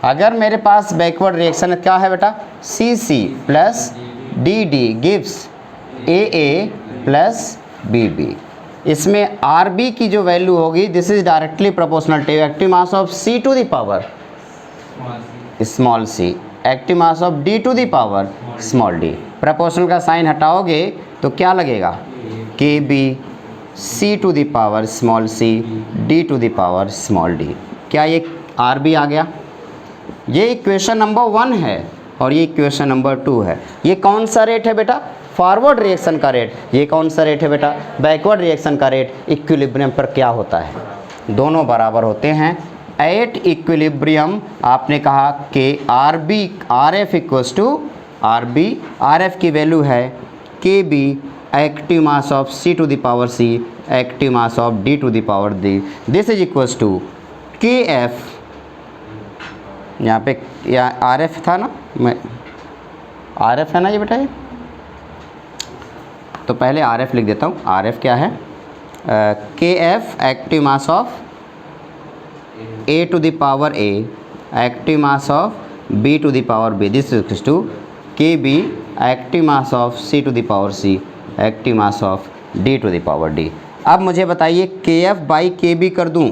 अगर मेरे पास बैकवर्ड रिएक्शन क्या है बेटा? C C plus D D gives A A plus B B. इसमें R B की जो वैल्यू होगी this is directly proportional to active mass of C to the power small C, active mass of D to the power small D. Proportional का sign हटाओगे तो क्या लगेगा? K B C to the power small C D to the power small D. क्या ये R B आ गया? ये equation number 1 है और ये इक्वेशन नंबर 2 है। ये कौन सा रेट है बेटा? फॉरवर्ड रिएक्शन का रेट। ये कौन सा रेट है बेटा? बैकवर्ड रिएक्शन का रेट। इक्विलिब्रियम पर क्या होता है? दोनों बराबर होते हैं। एट इक्विलिब्रियम आपने कहा कि R B R F equals to R B, R F की वैल्यू है K B active mass of C to the power C active mass of D to the power D. This is equals to K F, यहाँ पे या R F था ना, मैं R F है ना ये बेटा, ये तो पहले आर एफ लिख देता हूँ। आर एफ क्या है? K F active mass of A to the power A active mass of B to the power B. This is to K B active mass of C to the power C active mass of D to the power D. अब मुझे बताइए के F by के B कर दूँ,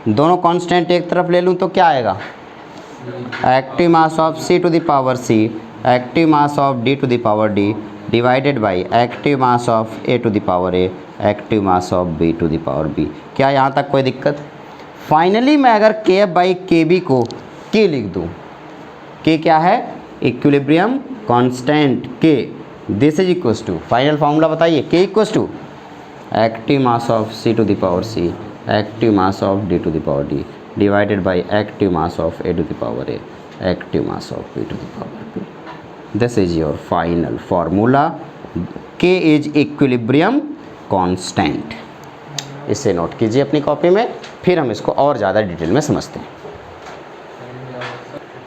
दोनों constant एक तरफ ले लूँ तो क्या आएगा? Active mass of C to the power C active mass of D to the power D divided by active mass of A to the power A active mass of B to the power B. क्या यहाँ तक कोई दिक्कत? Finally मैं अगर के F by के B को के लिख दूँ, के क्या है? Equilibrium constant K. This is equals to, final formula बताइए, K equals to active mass of C to the power C active mass of D to the power D divided by active mass of A to the power A, active mass of B to the power B. This is your final formula. K is equilibrium constant. इसे note कीजिए अपनी copy में, फिर हम इसको और ज़्यादा detail में समझते हैं।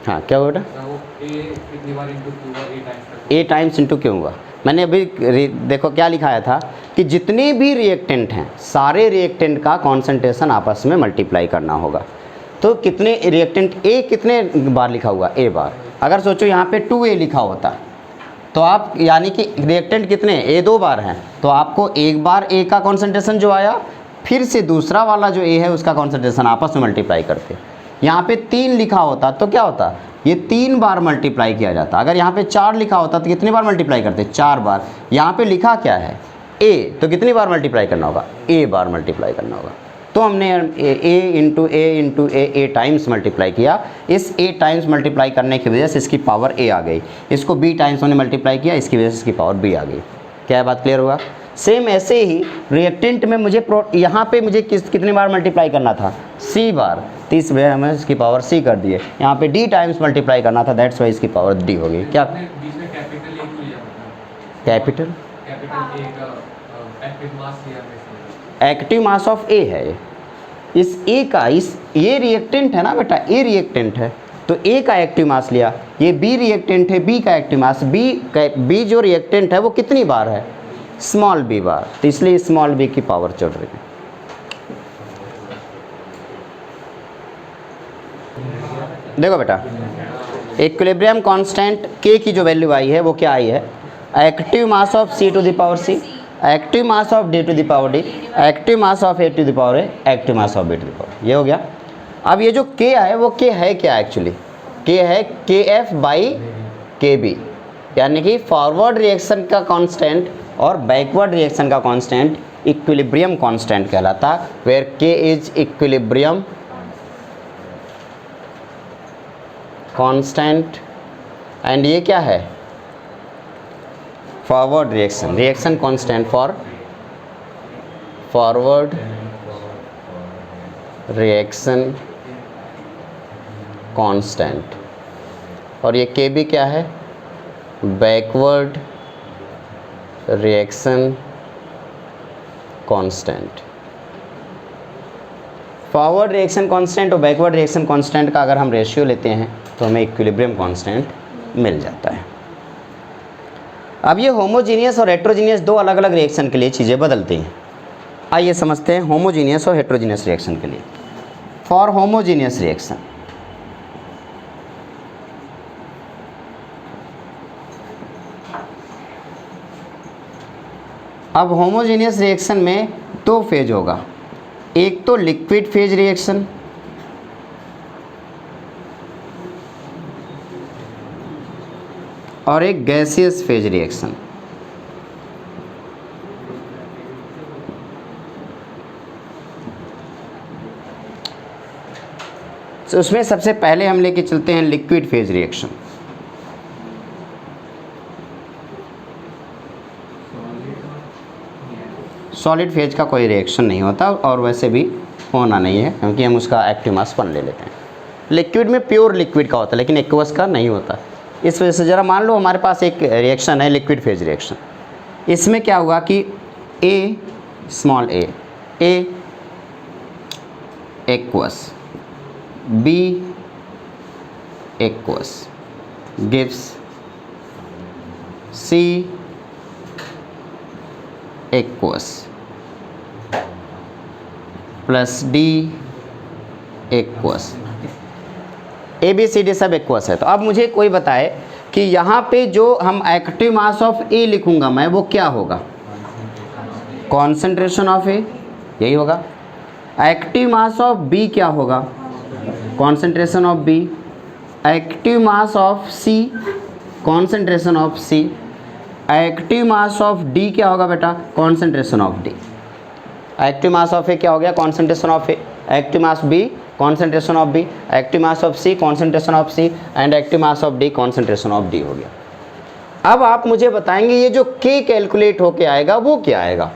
हाँ क्या हुआ बेटा? A टाइम्स इंटू क्यों हुआ? मैंने अभी देखो क्या लिखाया था कि जितने भी रिएक्टेंट हैं सारे रिएक्टेंट का कॉन्सेंट्रेशन आपस में मल्टीप्लाई करना होगा। तो कितने रिएक्टेंट A कितने बार लिखा हुआ? A बार। अगर सोचो यहाँ पे 2A लिखा होता तो आप यानी कि रिएक्टेंट कितने A 2 बार हैं, तो आपको एक बार A का कॉन्सेंट्रेशन जो आया फिर से दूसरा वाला जो A है उसका कॉन्सेंट्रेशन आपस में मल्टीप्लाई करते। यहाँ पे 3 लिखा होता तो क्या होता? ये 3 बार मल्टीप्लाई किया जाता। अगर यहाँ पे 4 लिखा होता तो कितनी बार मल्टीप्लाई करते? 4 बार। यहाँ पे लिखा क्या है? A, तो कितनी बार मल्टीप्लाई करना होगा? A बार मल्टीप्लाई करना होगा। तो हमने A टाइम्स मल्टीप्लाई किया। इस A टाइम्स मल्टीप्लाई करने की वजह से इसकी पावर A आ गई। इसको B टाइम्स हमने मल्टीप्लाई किया, इसकी वजह से इसकी पावर B आ गई। क्या बात क्लियर हुआ? सेम ऐसे ही रिएक्टेंट में मुझे यहाँ पे मुझे कितनी बार मल्टीप्लाई करना था? C बार। तो इस वजह हमें इसकी पावर C कर दिए। यहाँ पे D टाइम्स मल्टीप्लाई करना था, दैट्स वाई इसकी पावर D होगी। क्या capital? Active mass of A है। इस A का ये रिएक्टेंट है ना बेटा, A रिएक्टेंट है तो A का एक्टिव मास लिया। ये B रिएक्टेंट है, B का एक्टिव मास। B जो रिएक्टेंट है वो कितनी बार है? स्मॉल b बार। तो इसलिए स्मॉल b की पावर चढ़ रही है। देखो बेटा, इक्विलिब्रियम कांस्टेंट K की जो वैल्यू आई है वो क्या आई है? Active mass of C to the power C, active mass of D to the power D, active mass of A to the power A, active mass of B to the power. ये हो गया। अब ये जो K है वो K है क्या एक्चुअली? K है KF बाई KB, यानी कि फॉरवर्ड रिएक्शन का कांस्टेंट और बैकवर्ड रिएक्शन का कांस्टेंट इक्विलिब्रियम कांस्टेंट कहलाता, where K is equilibrium constant and ये क्या है? Forward reaction constant for forward reaction constant, और ये KB क्या है? Backward reaction constant. Forward reaction constant और बैकवर्ड रिएक्शन कांस्टेंट का अगर हम रेशियो लेते हैं तो हमें इक्विलिब्रियम कांस्टेंट मिल जाता है। अब ये होमोजीनियस और हेट्रोजीनियस दो अलग अलग रिएक्शन के लिए चीज़ें बदलती हैं। आइए समझते हैं होमोजीनियस और हेट्रोजीनियस रिएक्शन के लिए। फॉर होमोजीनियस रिएक्शन, अब होमोजीनियस रिएक्शन में दो फेज होगा, एक तो लिक्विड फेज रिएक्शन और एक गैसियस फेज रिएक्शन। तो उसमें सबसे पहले हम लेके चलते हैं liquid phase reaction. Solid phase का कोई रिएक्शन नहीं होता और वैसे भी होना नहीं है क्योंकि हम उसका एक्टिव मास 1 ले लेते हैं। लिक्विड में प्योर लिक्विड का होता है लेकिन एक्वस का नहीं होता। इस वजह से ज़रा मान लो हमारे पास एक रिएक्शन है लिक्विड फेज रिएक्शन। इसमें क्या हुआ कि A small a aqueous, B aqueous gives C aqueous plus D aqueous. ABCD सब एक्वस है। तो अब मुझे कोई बताए कि यहाँ पे जो हम एक्टिव मास ऑफ A लिखूंगा मैं वो क्या होगा? कॉन्सेंट्रेशन ऑफ A, यही होगा। एक्टिव मास ऑफ B क्या होगा? Concentration of B। Active mass of C, concentration of C। Active mass of D क्या होगा बेटा? Concentration of D। Active mass of A क्या हो गया? Concentration of A। Active mass B, concentration of B। Active mass of C, concentration of C। And active mass of D, concentration of D हो गया। अब आप मुझे बताएंगे ये जो K कैलकुलेट होके आएगा वो क्या आएगा?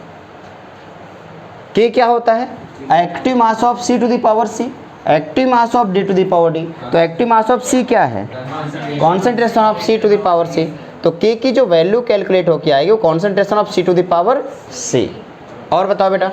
K क्या होता है? Active mass of C to the power C। Active mass of D to the power D. तो एक्टिव मास ऑफ सी क्या है? Concentration of C to the power C. तो के की जो वैल्यू कैलकुलेट होके आएगी वो concentration of C to the power C. और बताओ बेटा,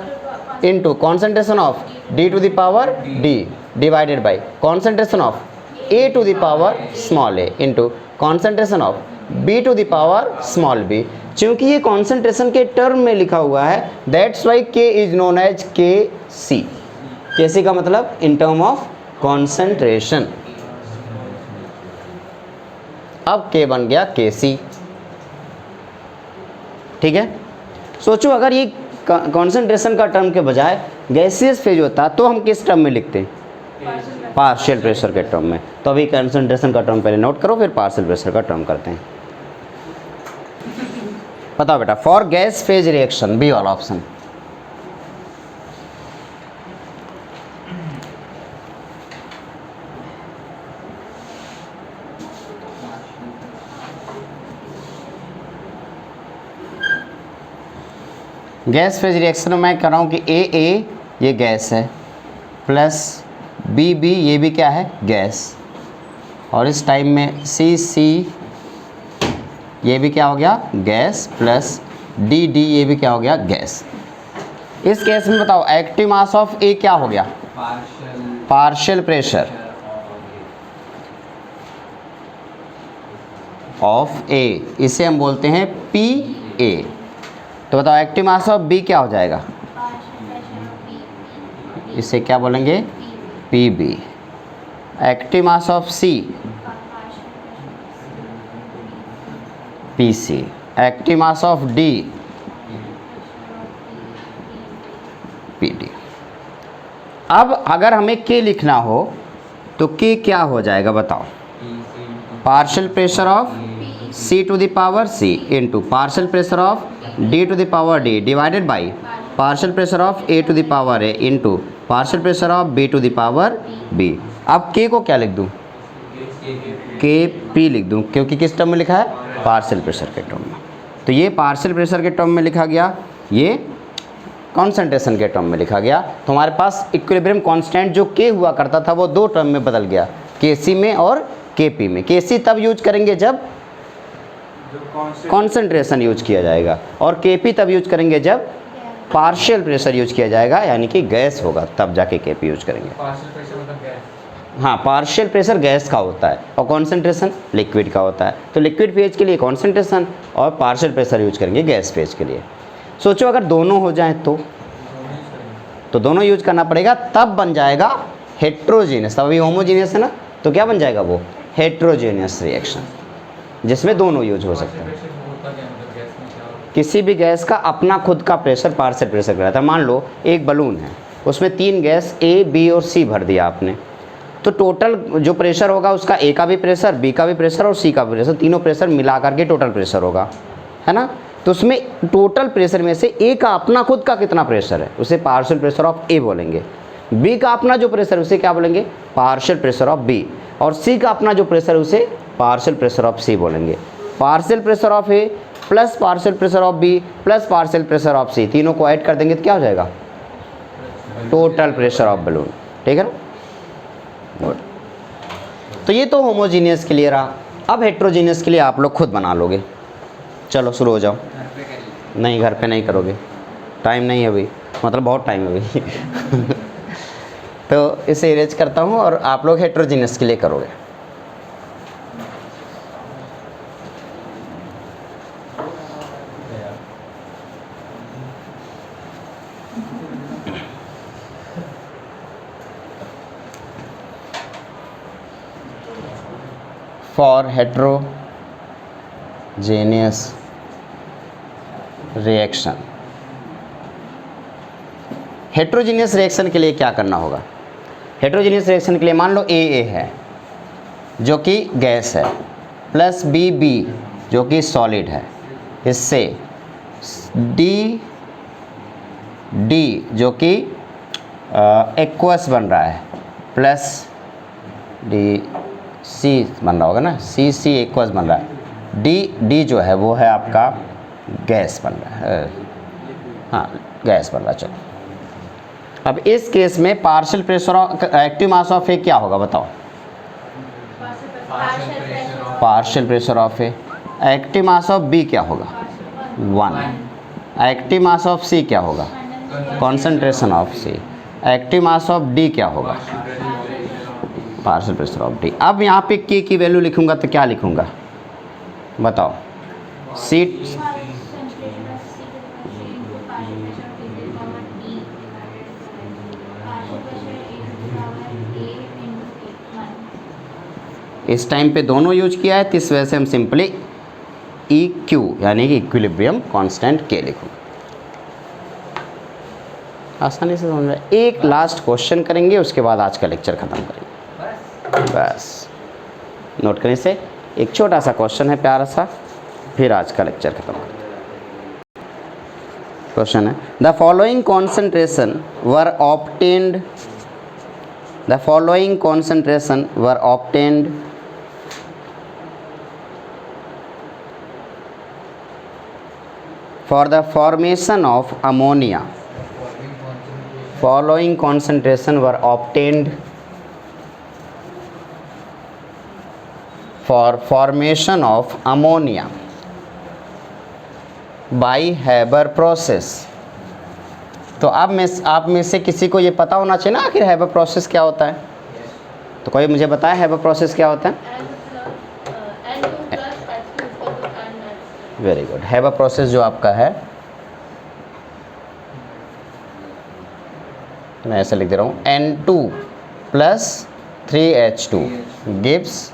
into concentration of D to the power D divided by concentration of A to the power small A into concentration of B to the power small B. चूंकि ये concentration के term में लिखा हुआ है, that's why K is known as K C. के सी का मतलब इन टर्म ऑफ कॉन्सेंट्रेशन। अब के बन गया के सी। ठीक है, सोचो अगर ये कॉन्सेंट्रेशन का टर्म के बजाय गैसियस फेज होता तो हम किस टर्म में लिखते? पार्शियल प्रेशर के टर्म में। तो अभी कंसंट्रेशन का टर्म पहले नोट करो, फिर पार्शियल प्रेशर का टर्म करते हैं। बताओ बेटा, for gas phase reaction, B वाला ऑप्शन। गैस फेज रिएक्शन में मैं कह रहा हूँ कि ए ये गैस है, प्लस बी ये भी क्या है? गैस। और इस टाइम में सी ये भी क्या हो गया? गैस, प्लस डी ये भी क्या हो गया? गैस। इस केस में बताओ एक्टिव मास ऑफ ए क्या हो गया? पार्शियल प्रेशर ऑफ ए, इसे हम बोलते हैं पी ए। तो बताओ एक्टिव मास ऑफ बी क्या हो जाएगा? इसे क्या बोलेंगे? P B. Active mass of C P C. Active mass of D P D. अब अगर हमें के लिखना हो तो के क्या हो जाएगा बताओ? Partial pressure of C to the power C into partial pressure of D to the power D divided by partial pressure of A to the power A into partial pressure of B to the power B. अब के को क्या लिख दूँ? के P लिख दूँ, क्योंकि किस टर्म में लिखा है? पार्शियल प्रेशर के टर्म में। तो ये पार्शियल प्रेशर के टर्म में लिखा गया, ये कॉन्सेंट्रेशन के टर्म में लिखा गया। तो हमारे पास इक्विलिब्रियम कांस्टेंट जो के हुआ करता था वो दो टर्म में बदल गया, के सी में और के पी में। के सी तब यूज करेंगे जब कॉन्सेंट्रेशन यूज किया जाएगा, और के पी तब यूज करेंगे जब पार्शियल प्रेशर यूज किया जाएगा, यानी कि गैस होगा, तब जाके के पी यूज करेंगे। हाँ, पार्शियल प्रेशर गैस का होता है और कॉन्सेंट्रेशन लिक्विड का होता है। तो लिक्विड फेज के लिए कॉन्सेंट्रेशन और पार्शियल प्रेशर यूज करेंगे गैस फेज के लिए। सोचो अगर दोनों हो जाएं तो दोनों यूज करना पड़ेगा, तब बन जाएगा हेट्रोजीनियस। तब अभी होमोजीनियस है ना, तो क्या बन जाएगा वो? हेट्रोजीनियस रिएक्शन, जिसमें दोनों यूज हो सकते हैं। किसी भी गैस का अपना खुद का प्रेशर पार्शियल प्रेशर कहलाता है। मान लो एक बलून है, उसमें 3 गैस ए बी और सी भर दिया आपने, तो टोटल जो प्रेशर होगा उसका ए का भी प्रेशर, बी का भी प्रेशर और सी का भी प्रेशर, तीनों प्रेशर मिला करके टोटल प्रेशर होगा, है ना। तो उसमें टोटल प्रेशर में से ए का अपना खुद का कितना प्रेशर है, उसे पार्शियल प्रेशर ऑफ ए बोलेंगे। बी का अपना जो प्रेशर है उसे क्या बोलेंगे? Partial pressure of B. और सी का अपना जो प्रेशर है उसे पार्शियल प्रेशर ऑफ सी बोलेंगे। Partial pressure of A plus partial pressure of B plus partial pressure of C, तीनों को ऐड कर देंगे तो क्या हो जाएगा? Total pressure of balloon. ठीक है ना। गुड। तो ये तो होमोजीनियस के लिए रहा। अब हेट्रोजीनियस के लिए आप लोग खुद बना लोगे। चलो शुरू हो जाओ। नहीं, घर पे नहीं करोगे, टाइम नहीं है अभी, मतलब बहुत टाइम है अभी। तो इसे इरेज करता हूँ और आप लोग हेट्रोजीनियस के लिए करोगे। For heterogeneous reaction, heterogeneous reaction के लिए क्या करना होगा? हेट्रोजीनियस रिएक्शन के लिए मान लो ए है जो कि गैस है, प्लस बी जो कि सॉलिड है, इससे डी जो कि एक्वस बन रहा है, प्लस डी सी बन रहा होगा ना, सी एक्वस बन रहा है, डी जो है वो है आपका गैस बन रहा है, हाँ गैस बन रहा है। चलो अब इस केस में partial pressure of active mass of A क्या होगा बताओ? Partial pressure of A. Active mass of B क्या होगा? 1। एक्टिव मास ऑफ सी क्या होगा? Concentration of C. Active mass of D क्या होगा? Partial pressure of D. अब यहाँ पे के की वैल्यू लिखूंगा तो क्या लिखूंगा बताओ? सी इस टाइम पे दोनों यूज किया है, तो इस वजह से हम सिंपली ई क्यू यानी कि इक्विलिब्रियम कांस्टेंट के लिखूंगा। आसानी से समझ में। एक लास्ट क्वेश्चन करेंगे, उसके बाद आज का लेक्चर खत्म करेंगे। बस नोट करने से एक छोटा सा क्वेश्चन है प्यारा सा, फिर आज का लेक्चर खत्म करेंगे। क्वेश्चन है the following concentration were obtained, the following concentration were obtained for the formation of ammonia. Following concentration were obtained for formation of ammonia by Haber process. तो अब आप में से किसी को ये पता होना चाहिए ना आखिर हैबर प्रोसेस क्या होता है? तो कोई मुझे बताया हैबर प्रोसेस क्या होता है? Very good. हैबर प्रोसेस जो आपका है, मैं ऐसे लिख दे रहा हूँ, N2 plus 3H2 gives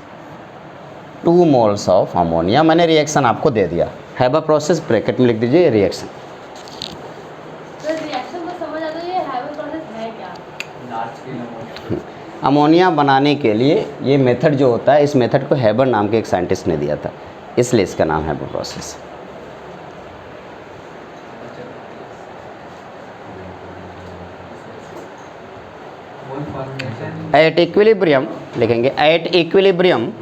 2 moles of ammonia. मैंने रिएक्शन आपको दे दिया। हैबर प्रोसेस ब्रैकेट में लिख दीजिए रिएक्शन। तो रिएक्शन को समझ आता है, ये हैबर प्रोसेस है क्या? अमोनिया बनाने के लिए ये मेथड जो होता है, इस मेथड को हैबर नाम के एक साइंटिस्ट ने दिया था, इसलिए इसका नाम हैबर प्रोसेस। एट इक्विलिब्रियम लिखेंगे, at equilibrium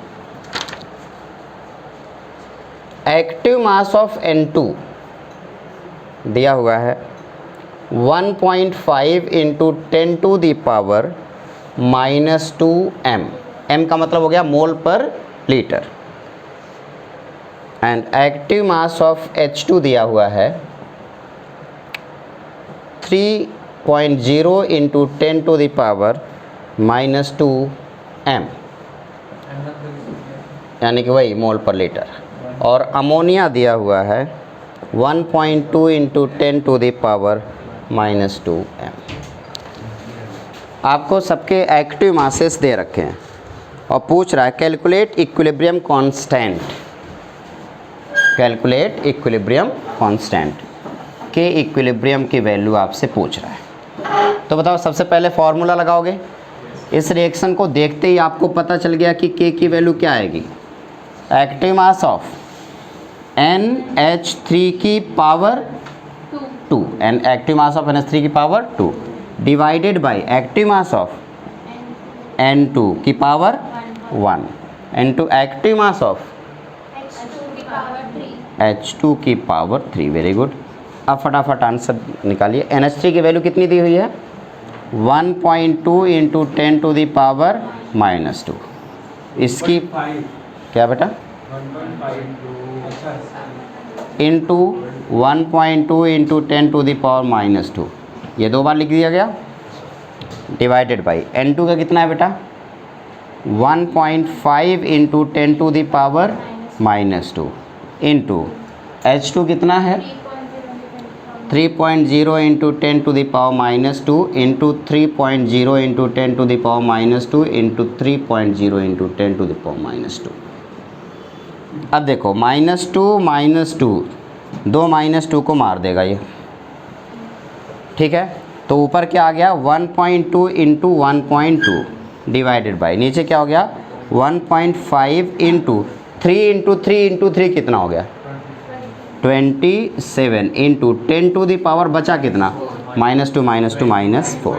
active mass of N2 दिया हुआ है 1.5 into 10 to the power -2 m। m का मतलब हो गया मोल पर litre. And active mass of H2 दिया हुआ है 3.0 into 10 to the power -2 m, यानी कि वही मोल पर लीटर। और अमोनिया दिया हुआ है 1.2 into 10 to the power -2 m। आपको सबके एक्टिव मासेस दे रखे हैं और पूछ रहा है calculate equilibrium constant, calculate equilibrium constant के इक्विलिब्रियम की वैल्यू आपसे पूछ रहा है। तो बताओ सबसे पहले फॉर्मूला लगाओगे। इस रिएक्शन को देखते ही आपको पता चल गया कि के की वैल्यू क्या आएगी? एक्टिव मास ऑफ NH3 की power 2, and active mass of NH3 की power 2 divided by active mass of N2 की power 1 into active mass of H2 की पावर 3। Very good. अब फटाफट आंसर निकालिए। NH3 की वैल्यू कितनी दी हुई है? 1.2 इंटू 10 टू द पावर -2। इसकी क्या बेटा? 1.5 into 1.2 into 10 to the power -2, ये 2 बार लिख दिया गया। डिवाइडेड बाई N2 का कितना है बेटा? 1.5 into 10 to the power -2 into H2 कितना है? 3.0 into 10 to the power -2 into 3.0 into 10 to the power -2 into 3.0 into 10 to the power -2। अब देखो -2 दो -2 को मार देगा ये, ठीक है। तो ऊपर क्या आ गया? 1.2 इंटू 1.2 डिवाइडेड बाई नीचे क्या हो गया? 1.5 इंटू 3 इंटू 3 इंटू 3 कितना हो गया? 27 इंटू 10 टू द पावर बचा कितना? -2 -4।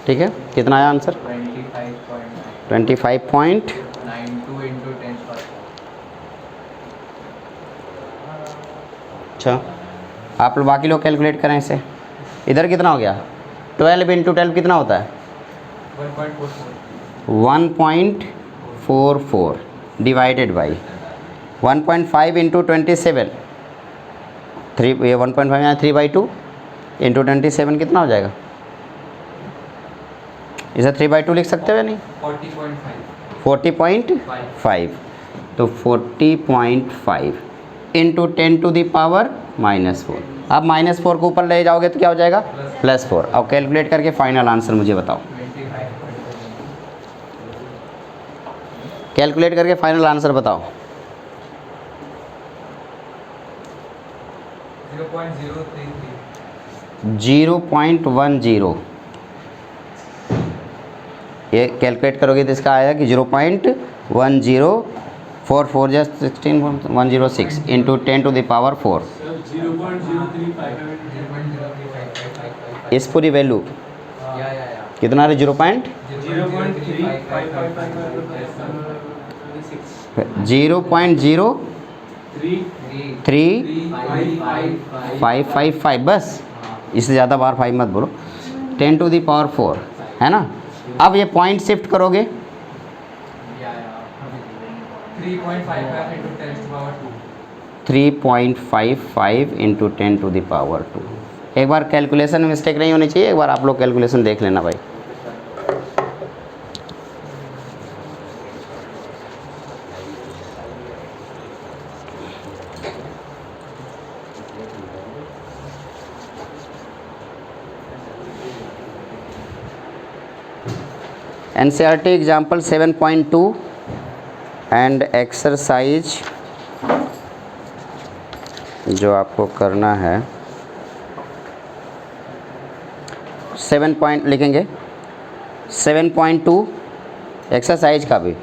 ठीक है, कितना आया आंसर? 25.92 इंटू 10। अच्छा, आप लोग बाकी लोग कैलकुलेट करें इसे। इधर कितना हो गया? 12 इंटू 12 कितना होता है? 1.44 डिवाइडेड बाई 1.5 इंटू 27, 3, ये 1.5 यहाँ 3/2 इंटू 27 कितना हो जाएगा? इसे 3/2 लिख सकते हो या नहीं? 40.5। तो 40.5 इंटू 10 टू द पावर -4। अब -4 को ऊपर ले जाओगे तो क्या हो जाएगा? +4। अब कैलकुलेट करके फाइनल आंसर मुझे बताओ। कैलकुलेट करके फाइनल आंसर बताओ। 0.10। ये कैलकुलेट करोगे तो इसका आएगा कि 0.1044 just 16 106 into 10 to the power 4। इस पूरी वैल्यू कितना है? 0.03555 बस, इससे ज़्यादा बार 5 मत बोलो। 10 टू द पावर 4 है ना। अब ये पॉइंट शिफ्ट करोगे 3.55 इंटू 10 टू द पावर 2। एक बार कैलकुलेशन में मिस्टेक नहीं होनी चाहिए, एक बार आप लोग कैलकुलेशन देख लेना भाई। NCERT एग्जाम्पल 7.2 एंड एक्सरसाइज जो आपको करना है 7 पॉइंट लिखेंगे। 7.2 एक्सरसाइज का भी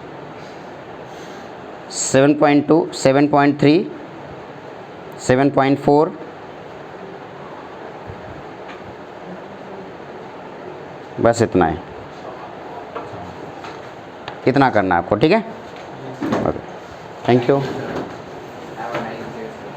7.2, 7.3, 7.4, बस इतना है। इतना करना है आपको, ठीक है? Okay, thank you.